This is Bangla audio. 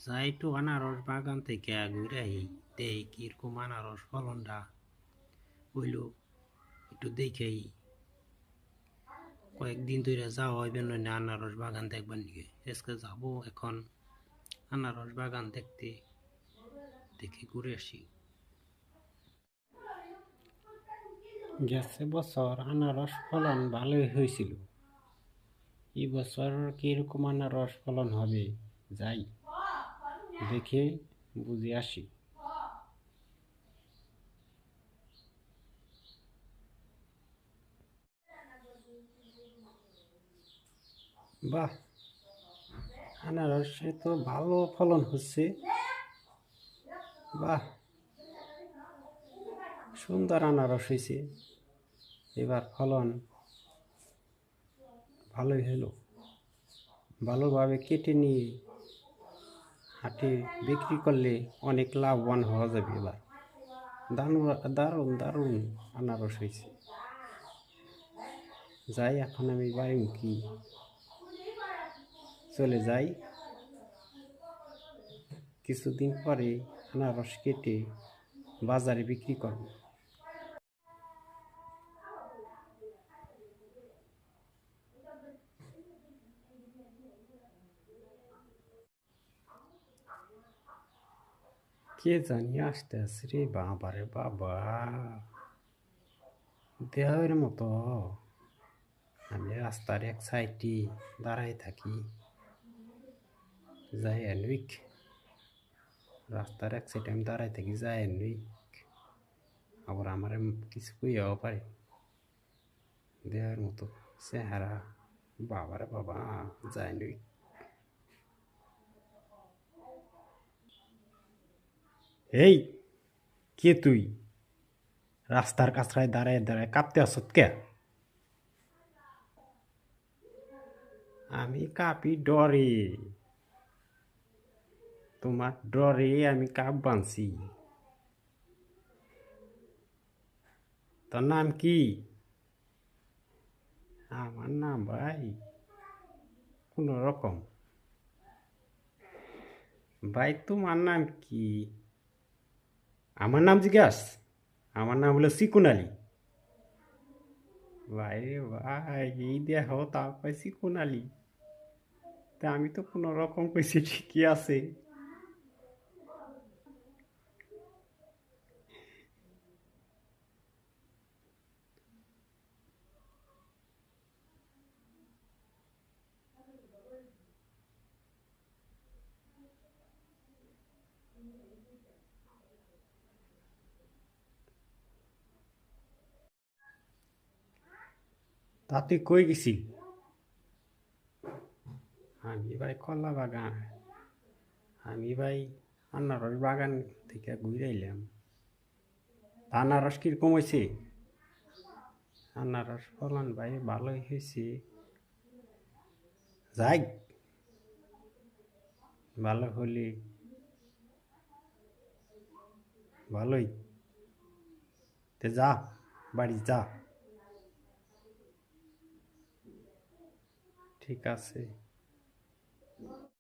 যাই একটু আনারস বাগান থেকে ঘুরে আই, দেই কিরকম আনারস ফলনটা হইল একটু দেখেই। কয়েকদিন ধরে যাওয়া হইবে না আনারস বাগান দেখবার নিকে। আজকে যাবো এখন আনারস বাগান দেখতে, দেখে ঘুরে আসি। গেছে বছর আনারস ফলন ভালোই হয়েছিল, এই বছর কিরকম আনারস ফলন হবে যাই দেখে বুঝে আসি। বাহ, আনারসে তো ভালো ফলন হচ্ছে। বাহ, সুন্দর আনারস হয়েছে, এবার ফলন ভালোই হলো। ভালোভাবে কেটে নিয়ে হাটে বিক্রি করলে অনেক লাভবান হওয়া যাবে। এবার দারুণ দারুণ আনারস হয়েছে। যাই এখন আমি বাড়িমুখী চলে যাই, কিছুদিন পরে আনারস কেটে বাজারে বিক্রি করব। কে জানি আসতে আছে রে বাবা, রে বাবা, দেহের মতো। আমি রাস্তার এক সাইডে দাঁড়াই থাকি, যাই এনুইক রাস্তার এক সাইডে আমি দাঁড়াই থাকি, যাই এনুইক আবার আমার কিছু কইয়াও পারে। দেহের মতো চেহারা, বাবারে বাবা, যাই এনুইক। এই, কে তুই? রাস্তার কাছড়ায় দাঁড়ায় দাঁড়ায় কাঁপতে আসত কে? আমি কাঁপি ডরে, তোমার ডরে আমি কাপ বানছি। তোর নাম কি? আমার নাম ভাই কোন রকম। ভাই তোমার নাম কি? আমার নাম জিজ্ঞাস? আমার নাম হলো চিকুন আলী। ভাই রে ভাই, এই দেহ তা কয় চিকুন আলী, তা আমি তো কোন রকম কইছি ঠিকই আছে। তা তুই কই গেছি? আমি ভাই কলা বাগান, আমি ভাই আনারস বাগান থেকে ঘুরে এলাম। আনারস কিরকম হয়েছে? আনারস ফলন ভাই ভালোই হয়েছে। যাই, ভালো হলে ভালোই। তে যা, বাড়ি যা। ঠিক আছে।